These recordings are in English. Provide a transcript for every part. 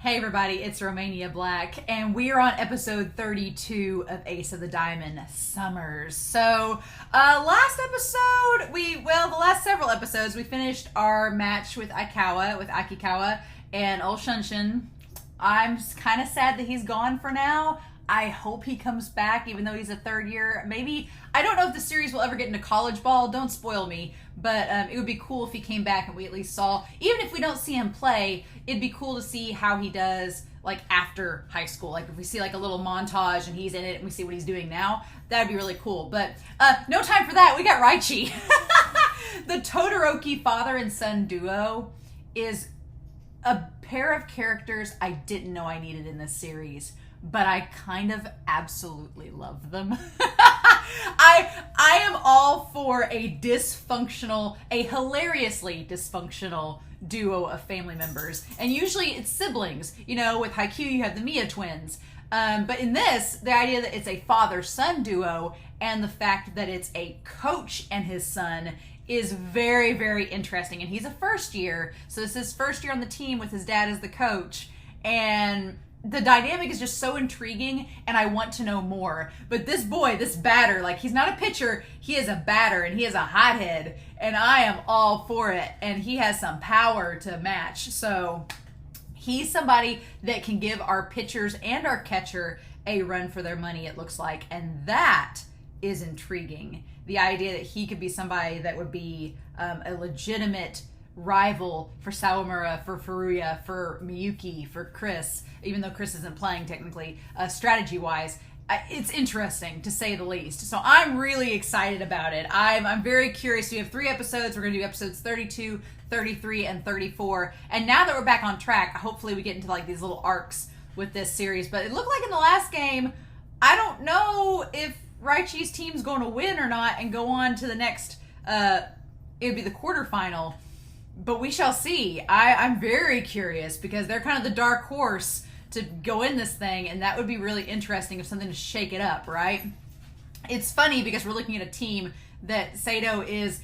Hey everybody, it's Romania Black, and we are on episode 32 of Ace of the Diamond Summers. So, the last several episodes, we finished our match with Akikawa, and old Shunshin. I'm kind of sad that he's gone for now. I hope he comes back, even though he's a third year. Maybe, I don't know if the series will ever get into college ball. Don't spoil me. But it would be cool if he came back and we at least saw, even if we don't see him play, it'd be cool to see how he does, like, after high school. Like, if we see, like, a little montage and he's in it and we see what he's doing now, that'd be really cool. But no time for that. We got Raichi. The Todoroki father and son duo is a pair of characters I didn't know I needed in this series, but I kind of absolutely love them. I am all for a hilariously dysfunctional duo of family members. And usually it's siblings. You know, with Haikyuu you have the Mia twins. But in this, the idea that it's a father-son duo and the fact that it's a coach and his son is very, very interesting. And he's a first year, so this is his first year on the team with his dad as the coach. And the dynamic is just so intriguing, and I want to know more. But this boy, this batter, like, he's not a pitcher, he is a batter, and he is a hothead, and I am all for it. And he has some power to match. So he's somebody that can give our pitchers and our catcher a run for their money, it looks like. And that is intriguing. The idea that he could be somebody that would be a legitimate rival for Sawamura, for Furuya, for Miyuki, for Chris, even though Chris isn't playing technically, strategy-wise. It's interesting, to say the least. So I'm really excited about it. I'm very curious. We have 3 episodes. We're going to do episodes 32, 33, and 34. And now that we're back on track, hopefully we get into like these little arcs with this series. But it looked like in the last game, I don't know if Raichi's team's going to win or not and go on to the next, it would be the quarterfinal. But we shall see. I'm very curious because they're kind of the dark horse to go in this thing, and that would be really interesting if something to shake it up, right? It's funny because we're looking at a team that Seidou is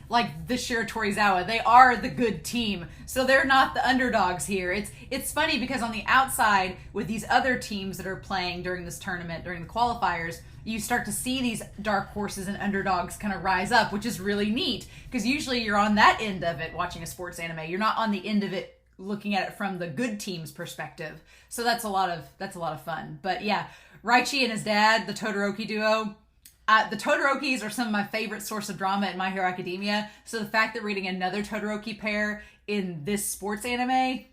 like the Shiratorizawa. They are the good team, so they're not the underdogs here. It's funny because on the outside, with these other teams that are playing during this tournament, during the qualifiers, you start to see these dark horses and underdogs kind of rise up, which is really neat because usually you're on that end of it watching a sports anime. You're not on the end of it looking at it from the good team's perspective. So that's a lot of fun. But yeah, Raichi and his dad, the Todoroki duo. The Todorokis are some of my favorite source of drama in My Hero Academia. So the fact that we're reading another Todoroki pair in this sports anime,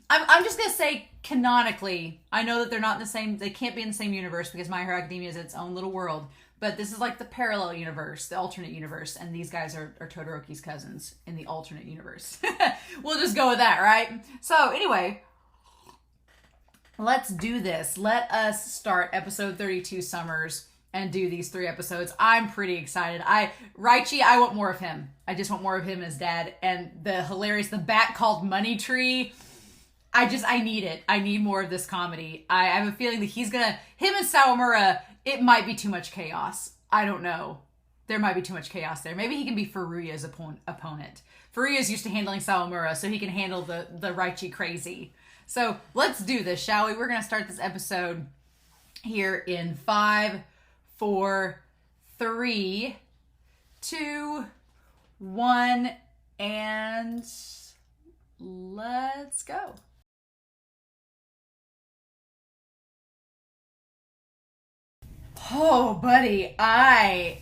I'm just going to say canonically, I know that they're not in the same, they can't be in the same universe because My Hero Academia is its own little world, but this is like the parallel universe, the alternate universe, and these guys are Todoroki's cousins in the alternate universe. We'll just go with that, right? So anyway, let's do this. Let us start episode 32 Summers and do these 3 episodes. I'm pretty excited. Raichi, I want more of him. I just want more of him and his dad. And the bat called Money Tree, I need it. I need more of this comedy. I have a feeling that him and Sawamura, it might be too much chaos. I don't know. There might be too much chaos there. Maybe he can be Furuya's opponent. Furuya's used to handling Sawamura, so he can handle the Raichi crazy. So let's do this, shall we? We're going to start this episode here in 5, 4, 3, 2, 1, and let's go. Oh, buddy, I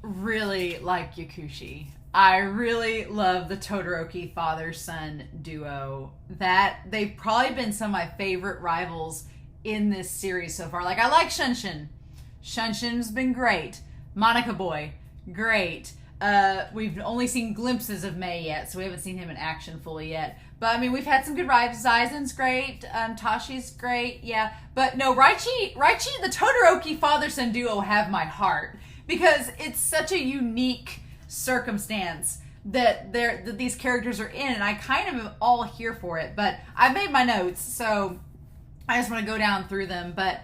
really like Yakushi. I really love the Todoroki father-son duo. That they've probably been some of my favorite rivals in this series so far. Like, I like Shunshin. Shunshin's been great. Monica Boy, great. We've only seen glimpses of Mei yet, so we haven't seen him in action fully yet. But, I mean, we've had some good rivals. Zaizen's great. Tashi's great. Yeah. But, no, Raichi, the Todoroki father-son duo have my heart. Because it's such a unique circumstance that these characters are in. And I kind of am all here for it. But I made my notes, so I just want to go down through them. But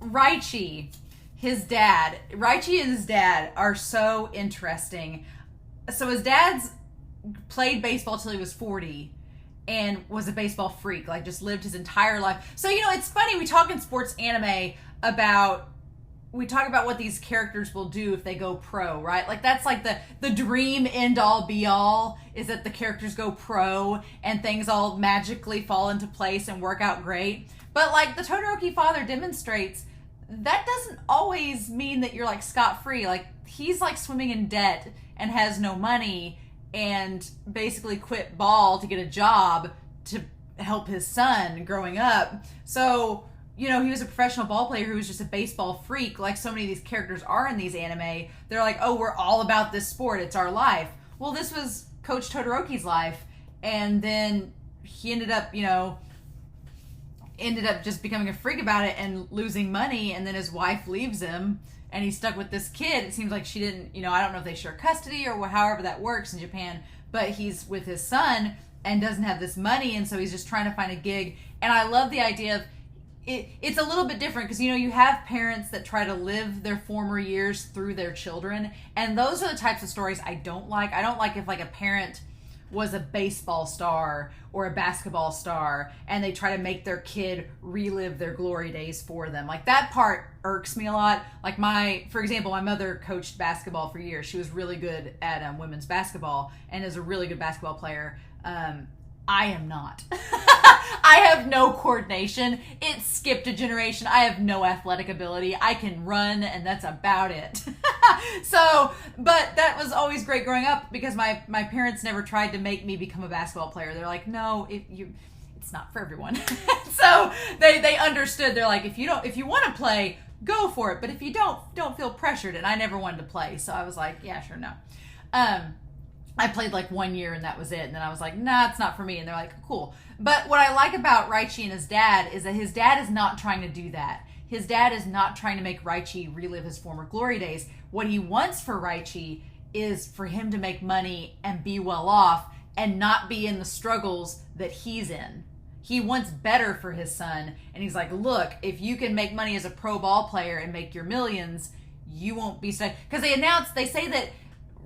Raichi and his dad are so interesting. So his dad's played baseball till he was 40, and was a baseball freak, like just lived his entire life. So, it's funny, we talk in sports anime about what these characters will do if they go pro, right? Like that's like the dream end all be all is that the characters go pro and things all magically fall into place and work out great. But like the Todoroki father demonstrates, that doesn't always mean that you're like scot-free. Like he's like swimming in debt and has no money and basically quit ball to get a job to help his son growing up. So, he was a professional ball player who was just a baseball freak, like so many of these characters are in these anime. They're like, oh, we're all about this sport. It's our life. Well, this was Coach Todoroki's life. And then he ended up just becoming a freak about it and losing money. And then his wife leaves him and he's stuck with this kid. It seems like she didn't, I don't know if they share custody or however that works in Japan, but he's with his son and doesn't have this money. And so he's just trying to find a gig. And I love the idea of, it's a little bit different because, you have parents that try to live their former years through their children. And those are the types of stories I don't like. I don't like if like a parent was a baseball star or a basketball star and they try to make their kid relive their glory days for them. Like that part irks me a lot. Like for example, my mother coached basketball for years. She was really good at women's basketball and is a really good basketball player. I am not. I have no coordination. It skipped a generation. I have no athletic ability. I can run, and that's about it. But that was always great growing up because my parents never tried to make me become a basketball player. They're like, no, it's not for everyone. So they understood. They're like, if you want to play, go for it. But if you don't feel pressured. And I never wanted to play, so I was like, yeah, sure, no. I played like 1 year and that was it. And then I was like, nah, it's not for me. And they're like, cool. But what I like about Raichi and his dad is that his dad is not trying to do that. His dad is not trying to make Raichi relive his former glory days. What he wants for Raichi is for him to make money and be well off and not be in the struggles that he's in. He wants better for his son. And he's like, look, if you can make money as a pro ball player and make your millions, you won't be stuck. Because they say that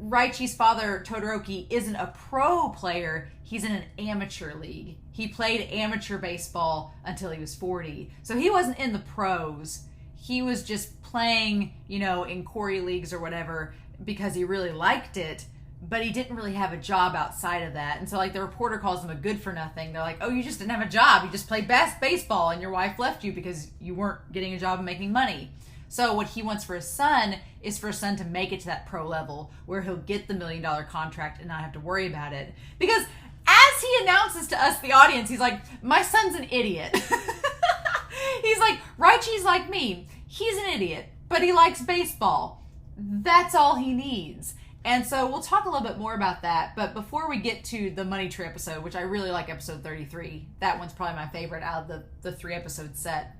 Raichi's father, Todoroki, isn't a pro player. He's in an amateur league. He played amateur baseball until he was 40. So he wasn't in the pros. He was just playing, in Corey leagues or whatever because he really liked it, but he didn't really have a job outside of that. And so like the reporter calls him a good for nothing. They're like, oh, you just didn't have a job. You just played baseball and your wife left you because you weren't getting a job and making money. So what he wants for his son is for his son to make it to that pro level where he'll get the $1 million contract and not have to worry about it. Because as he announces to us, the audience, he's like, my son's an idiot. He's like, Raichi's like me. He's an idiot, but he likes baseball. That's all he needs. And so we'll talk a little bit more about that. But before we get to the Money Tree episode, which I really like episode 33, that one's probably my favorite out of the 3 episode set.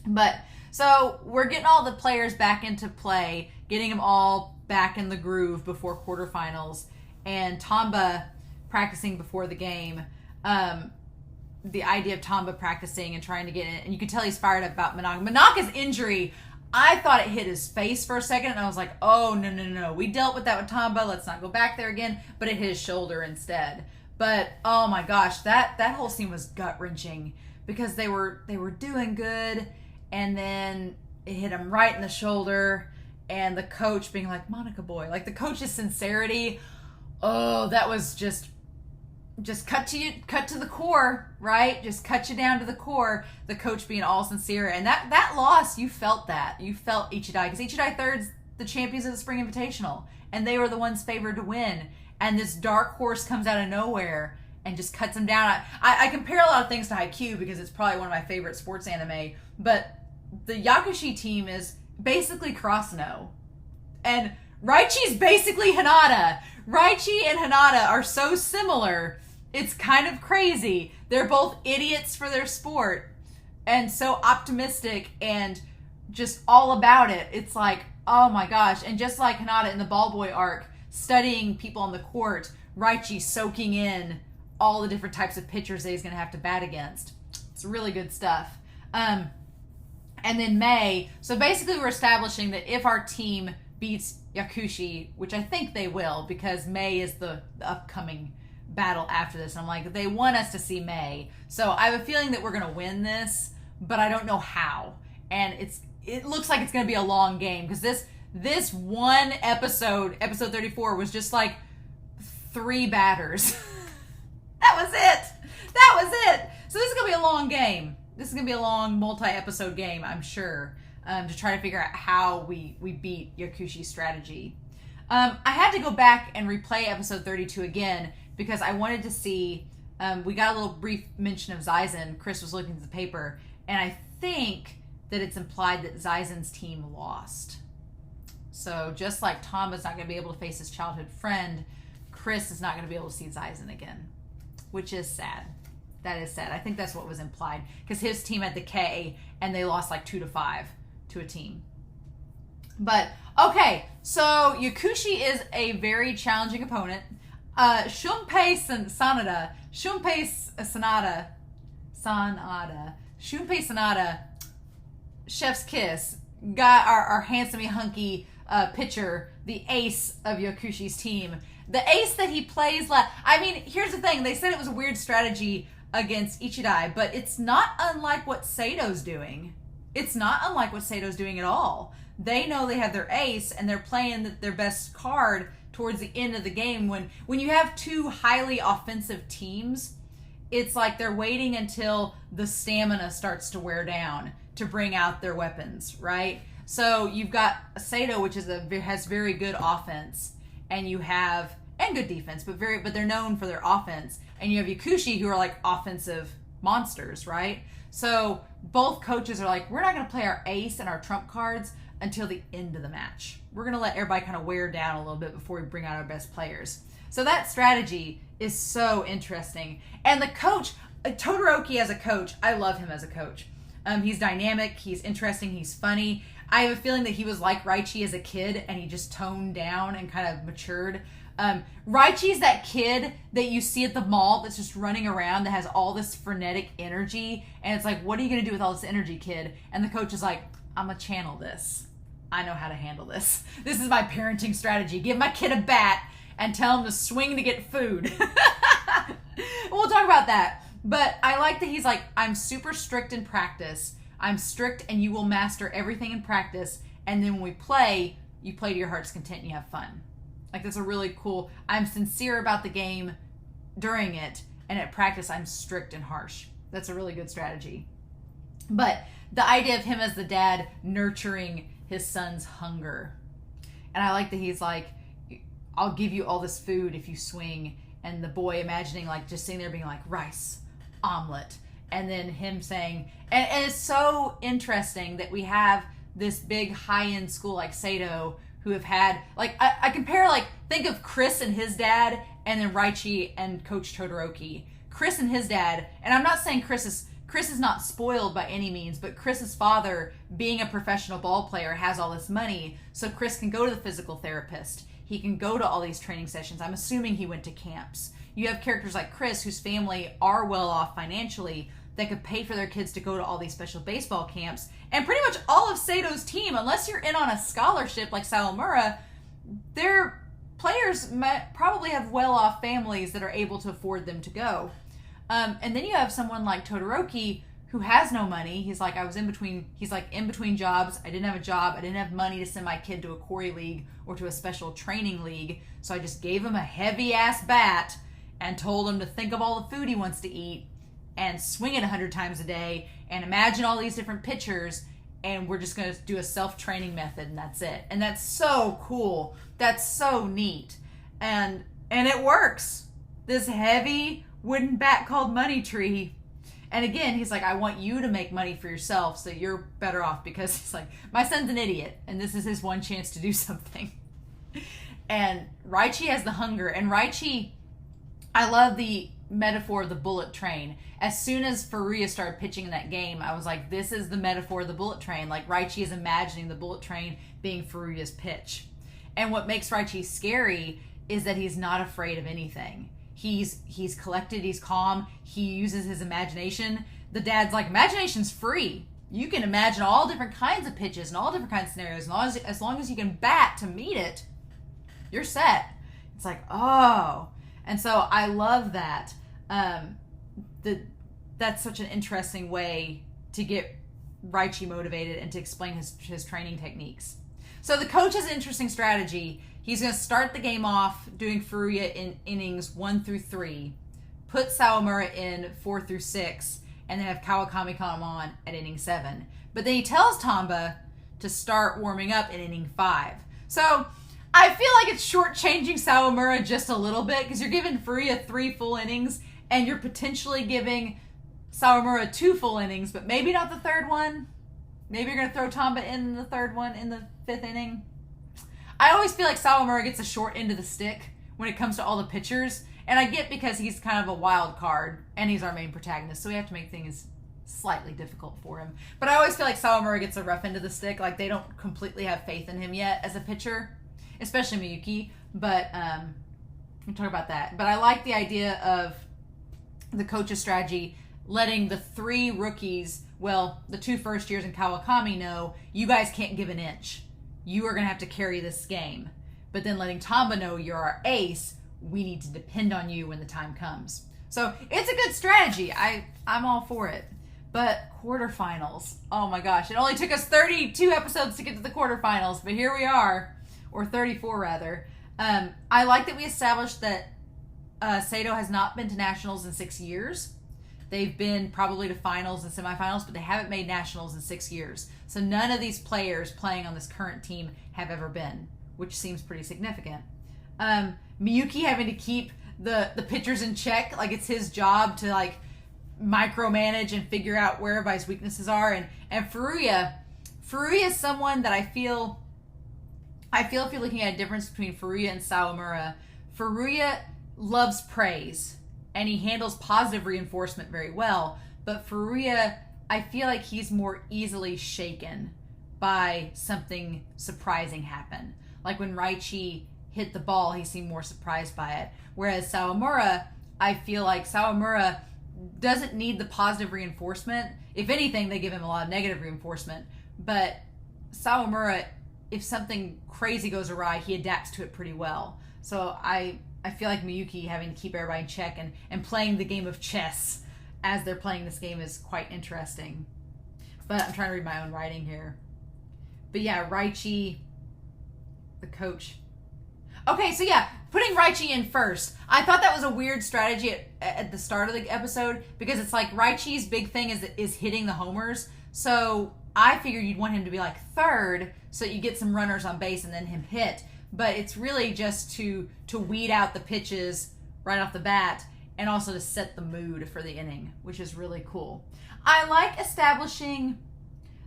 But so we're getting all the players back into play, getting them all back in the groove before quarterfinals, and Tanba practicing before the game. The idea of Tanba practicing and trying to get in, and you can tell he's fired up about Manaka's injury. I thought it hit his face for a second, and I was like, oh, no. We dealt with that with Tanba. Let's not go back there again. But it hit his shoulder instead. But, oh my gosh, that whole scene was gut-wrenching because they were doing good, and then it hit him right in the shoulder, and the coach being like, Monica boy, like the coach's sincerity, oh, that was just cut to the core, right? Just cut you down to the core. The coach being all sincere, and that loss, you felt that. You felt Ichidai, because Ichidai Third's the champions of the Spring Invitational, and they were the ones favored to win. And this dark horse comes out of nowhere and just cuts them down. I compare a lot of things to Haikyuu because it's probably one of my favorite sports anime, but the Yakushi team is basically Kurosano, and Raichi's basically Hinata. Raichi and Hinata are so similar. It's kind of crazy. They're both idiots for their sport and so optimistic and just all about it. It's like, oh my gosh. And just like Hinata in the Ball Boy arc, studying people on the court, Raichi soaking in all the different types of pitchers that he's going to have to bat against. It's really good stuff. And then May. So basically we're establishing that if our team beats Yakushi, which I think they will because May is the upcoming battle after this. And I'm like, they want us to see May. So I have a feeling that we're going to win this, but I don't know how. And it looks like it's going to be a long game, because this one episode 34, was just like 3 batters. That was it. So this is going to be a long game. This is going to be a long multi-episode game, I'm sure, to try to figure out how we beat Yakushi's strategy. I had to go back and replay episode 32 again, because I wanted to see, we got a little brief mention of Zaizen. Chris was looking at the paper, and I think that it's implied that Zaizen's team lost. So just like Tanba's not going to be able to face his childhood friend, Chris is not going to be able to see Zaizen again, which is sad. That is sad. I think that's what was implied, because his team had the K, and they lost like 2-5 to a team. But, okay, so Yakushi is a very challenging opponent. Shunpei Sanada, chef's kiss, got our handsome hunky pitcher, the ace of Yakushi's team. The ace that he plays, I mean, here's the thing. They said it was a weird strategy against Ichidai, but it's not unlike what Seidou's doing. It's not unlike what Seidou's doing at all. They know they have their ace, and they're playing their best card towards the end of the game. When you have 2 highly offensive teams, it's like they're waiting until the stamina starts to wear down to bring out their weapons, right? So you've got Seidou, which has very good offense, and good defense, but they're known for their offense. And you have Yakushi, who are like offensive monsters, right? So both coaches are like, we're not going to play our ace and our trump cards until the end of the match. We're going to let everybody kind of wear down a little bit before we bring out our best players. So that strategy is so interesting. And the coach, Todoroki as a coach, I love him as a coach. He's dynamic, he's interesting, he's funny. I have a feeling that he was like Raichi as a kid, and he just toned down and kind of matured. Raichi's that kid that you see at the mall that's just running around, that has all this frenetic energy, and it's like, what are you going to do with all this energy, kid? And the coach is like, I'm going to channel this. I know how to handle this. This is my parenting strategy. Give my kid a bat and tell him to swing to get food. We'll talk about that. But I like that he's like, I'm super strict in practice. I'm strict, and you will master everything in practice. And then when we play, you play to your heart's content and you have fun. Like, that's a really cool, I'm sincere about the game during it, and at practice I'm strict and harsh. That's a really good strategy. But the idea of him as the dad nurturing his son's hunger. And I like that he's like, I'll give you all this food if you swing. And the boy imagining, like, just sitting there being like, rice, omelet. And then him saying, and it's so interesting that we have this big high-end school like Seidou, who have had, like, I compare, like, think of Chris and his dad, and then Raichi and Coach Todoroki. Chris and his dad, and I'm not saying Chris is not spoiled by any means, but Chris's father, being a professional ball player, has all this money, so Chris can go to the physical therapist. He can go to all these training sessions. I'm assuming he went to camps. You have characters like Chris, whose family are well off financially, that could pay for their kids to go to all these special baseball camps. And pretty much all of Seidou's team, unless you're in on a scholarship like Sawamura, their players probably have well-off families that are able to afford them to go. And then you have someone like Todoroki, who has no money. He's like, in between jobs. I didn't have a job. I didn't have money to send my kid to a Corey League or to a special training league. So I just gave him a heavy-ass bat and told him to think of all the food he wants to eat and swing it 100 times a day and imagine all these different pitchers, and we're just going to do a self-training method, and that's it. And that's so cool. That's so neat. And it works. This heavy wooden bat called Money Tree. And again, he's like, I want you to make money for yourself so you're better off, because he's like, my son's an idiot, and this is his one chance to do something. And Raichi has the hunger. And Raichi, I love the metaphor of the bullet train. As soon as Furuya started pitching in that game, I was like, this is the metaphor of the bullet train. Like, Raichi is imagining the bullet train being Furuya's pitch. And what makes Raichi scary is that he's not afraid of anything. He's collected, he's calm, he uses his imagination. The dad's like, imagination's free. You can imagine all different kinds of pitches and all different kinds of scenarios. As long as you can bat to meet it, you're set. It's like, oh. And so I love that. That's such an interesting way to get Raichi motivated and to explain his training techniques. So the coach has an interesting strategy. He's going to start the game off doing Furuya in innings 1 through 3, put Sawamura in 4 through 6, and then have KawaKami come on at inning 7. But then he tells Tanba to start warming up in inning 5. So I feel like it's shortchanging Sawamura just a little bit, because you're giving Furuya 3 full innings, and you're potentially giving Sawamura 2 full innings, but maybe not the 3rd one. Maybe you're going to throw Tanba in the 3rd one in the 5th inning. I always feel like Sawamura gets a short end of the stick when it comes to all the pitchers, and I get because he's kind of a wild card, and he's our main protagonist, so we have to make things slightly difficult for him. But I always feel like Sawamura gets a rough end of the stick, like they don't completely have faith in him yet as a pitcher, especially Miyuki, but we'll talk about that. But I like the idea of the coach's strategy, letting the 3 rookies, well, the 2 first years in KawaKami know, you guys can't give an inch. You are going to have to carry this game. But then letting Tanba know, you're our ace, we need to depend on you when the time comes. So it's a good strategy. I'm all for it. But quarterfinals, oh my gosh, it only took us 32 episodes to get to the quarterfinals, but here we are, or 34 rather. I like that we established that Seidou has not been to nationals in 6 years. They've been probably to finals and semifinals, but they haven't made nationals in 6 years. So none of these players playing on this current team have ever been, which seems pretty significant. Miyuki having to keep the pitchers in check, like it's his job to like micromanage and figure out where everybody's weaknesses are. And Furuya is someone that I feel if you're looking at a difference between Furuya and Sawamura, Furuya loves praise and he handles positive reinforcement very well. But Furuya, I feel like he's more easily shaken by something surprising happen. Like when Raichi hit the ball, he seemed more surprised by it. Whereas Sawamura, I feel like Sawamura doesn't need the positive reinforcement. If anything, they give him a lot of negative reinforcement. But Sawamura, if something crazy goes awry, he adapts to it pretty well. So I feel like Miyuki having to keep everybody in check and playing the game of chess as they're playing this game is quite interesting. But I'm trying to read my own writing here. But yeah, Raichi, the coach. Okay, so yeah, putting Raichi in first. I thought that was a weird strategy at the start of the episode, because it's like Raichi's big thing is hitting the homers. So I figured you'd want him to be like 3rd, so you get some runners on base and then him hit. But it's really just to weed out the pitches right off the bat, and also to set the mood for the inning, which is really cool. I like establishing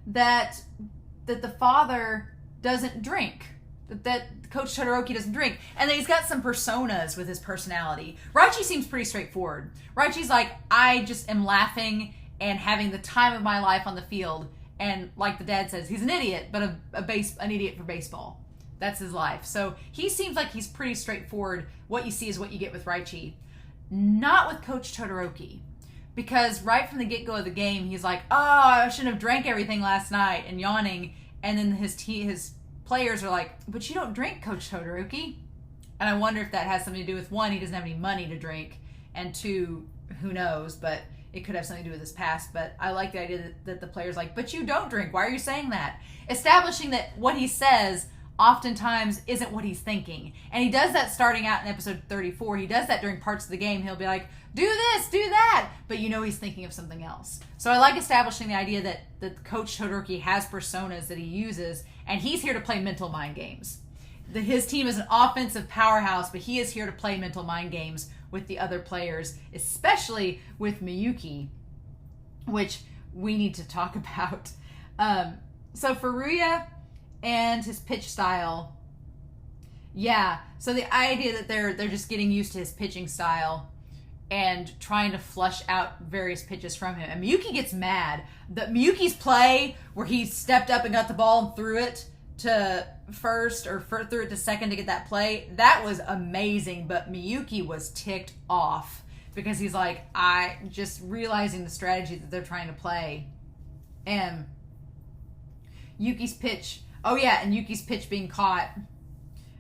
that the father doesn't drink, that Coach Todoroki doesn't drink, and that he's got some personas with his personality. Raichi seems pretty straightforward. Raichi's like, I just am laughing and having the time of my life on the field, and like the dad says, he's an idiot, but an idiot for baseball. That's his life. So he seems like he's pretty straightforward. What you see is what you get with Raichi. Not with Coach Todoroki. Because right from the get-go of the game, he's like, oh, I shouldn't have drank everything last night, and yawning. And then his players are like, but you don't drink, Coach Todoroki. And I wonder if that has something to do with, 1, he doesn't have any money to drink, and 2, who knows, but it could have something to do with his past. But I like the idea that the player's like, but you don't drink. Why are you saying that? Establishing that what he says oftentimes isn't what he's thinking. And he does that starting out in episode 34. He does that during parts of the game. He'll be like, do this, do that. But you know he's thinking of something else. So I like establishing the idea that Coach Todoroki has personas that he uses, and he's here to play mental mind games. His team is an offensive powerhouse, but he is here to play mental mind games with the other players, especially with Miyuki, which we need to talk about. So Furuya and his pitch style. Yeah, so the idea that they're just getting used to his pitching style and trying to flush out various pitches from him. And Miyuki gets mad. Miyuki's play where he stepped up and got the ball and threw it to first or threw it to second to get that play, that was amazing. But Miyuki was ticked off because he's like, I just realizing the strategy that they're trying to play. And Yuki's pitch, and Yuki's pitch being caught.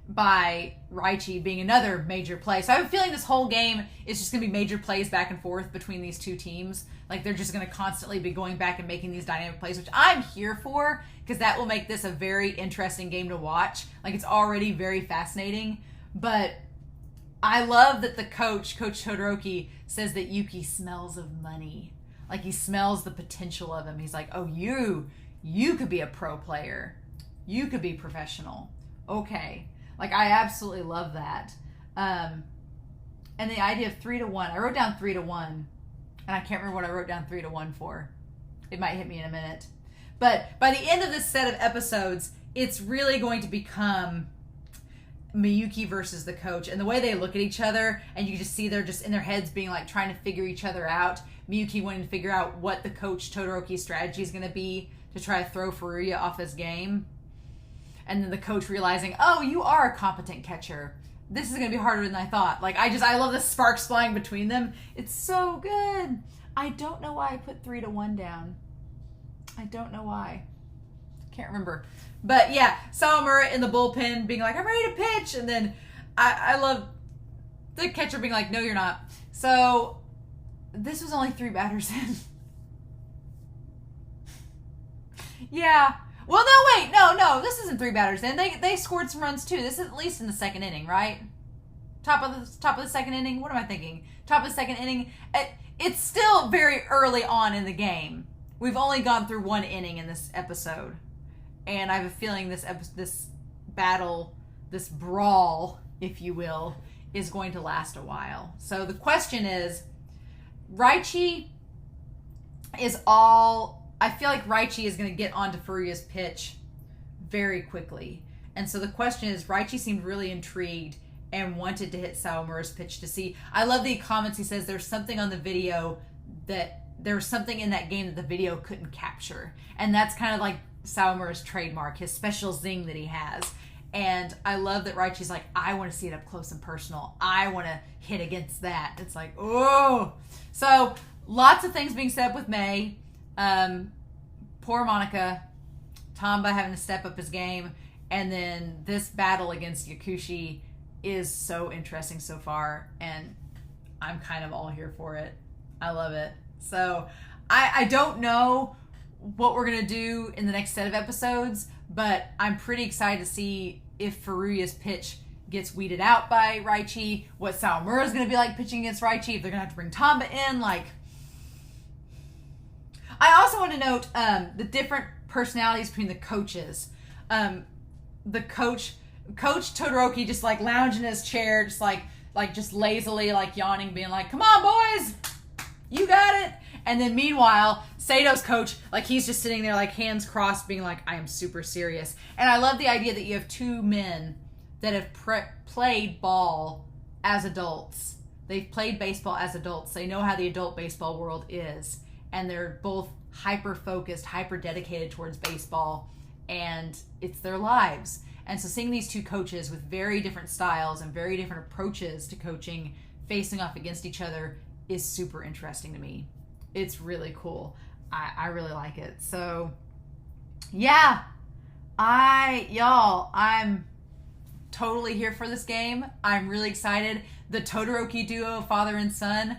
by Raichi being another major play. So I have a feeling this whole game is just going to be major plays back and forth between these two teams. Like, they're just going to constantly be going back and making these dynamic plays, which I'm here for, because that will make this a very interesting game to watch. Like, it's already very fascinating. But I love that the Coach Todoroki, says that Yuki smells of money. Like, he smells the potential of him. He's like, oh, you could be a pro player. You could be professional. Okay. Like, I absolutely love that. And the idea of 3-1. I wrote down 3-1, and I can't remember what I wrote down 3-1 for. It might hit me in a minute. But by the end of this set of episodes, it's really going to become Miyuki versus the coach. And the way they look at each other, and you can just see they're just in their heads being like trying to figure each other out. Miyuki wanting to figure out what the Coach Todoroki strategy is going to be to try to throw Furuya off his game. And then the coach realizing, oh, you are a competent catcher. This is going to be harder than I thought. Like, I love the sparks flying between them. It's so good. I don't know why I put 3-1 down. I don't know why. Can't remember. But yeah, Sawamura in the bullpen being like, I'm ready to pitch. And then I love the catcher being like, no, you're not. So this was only 3 batters in. Yeah. Well, no, wait. No. This isn't 3 batters in. They scored some runs too. This is at least in the second inning, right? Top of the second inning. What am I thinking? Top of the second inning. It's still very early on in the game. We've only gone through 1 inning in this episode, and I have a feeling this battle, this brawl, if you will, is going to last a while. So the question is, Raichi is all. I feel like Raichi is going to get onto Furuya's pitch very quickly. And so the question is, Raichi seemed really intrigued and wanted to hit Sawamura's pitch to see. I love the comments. He says there's something on the video that there's something in that game that the video couldn't capture. And that's kind of like Sawamura's trademark, his special zing that he has. And I love that Raichi's like, I want to see it up close and personal. I want to hit against that. It's like, oh. So lots of things being said with May. Poor Monica, Tanba having to step up his game, and then this battle against Yakushi is so interesting so far, and I'm kind of all here for it. I love it. So I don't know what we're going to do in the next set of episodes, but I'm pretty excited to see if Furuya's pitch gets weeded out by Raichi, what Sawamura is going to be like pitching against Raichi, if they're going to have to bring Tanba in, like. I also want to note the different personalities between the coaches. The coach Todoroki just like lounging in his chair, just like just lazily like yawning, being like, "Come on, boys, you got it." And then meanwhile, Seidou's coach, like he's just sitting there like hands crossed, being like, "I am super serious." And I love the idea that you have 2 men that have played ball as adults. They've played baseball as adults. They know how the adult baseball world is. And they're both hyper-focused, hyper-dedicated towards baseball, and it's their lives. And so seeing these 2 coaches with very different styles and very different approaches to coaching facing off against each other is super interesting to me. It's really cool. I really like it. So, yeah. I'm totally here for this game. I'm really excited. The Todoroki duo, father and son.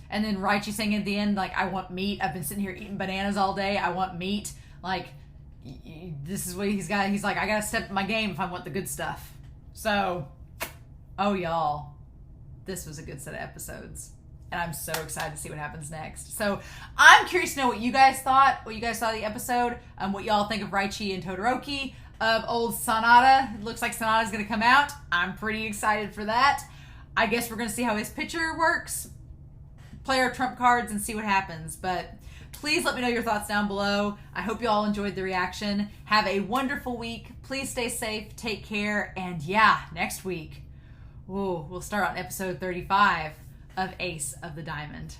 And then Raichi saying at the end, like, I want meat. I've been sitting here eating bananas all day. I want meat. Like, this is what he's got. He's like, I got to step up my game if I want the good stuff. So, oh, y'all. This was a good set of episodes. And I'm so excited to see what happens next. So, I'm curious to know what you guys thought. What you guys thought of the episode. What y'all think of Raichi and Todoroki. Of old Sanada. It looks like Sanada's going to come out. I'm pretty excited for that. I guess we're going to see how his pitcher works. Play our trump cards and see what happens. But please let me know your thoughts down below. I hope you all enjoyed the reaction. Have a wonderful week. Please stay safe. Take care. And yeah, next week, we'll start on episode 35 of Ace of the Diamond.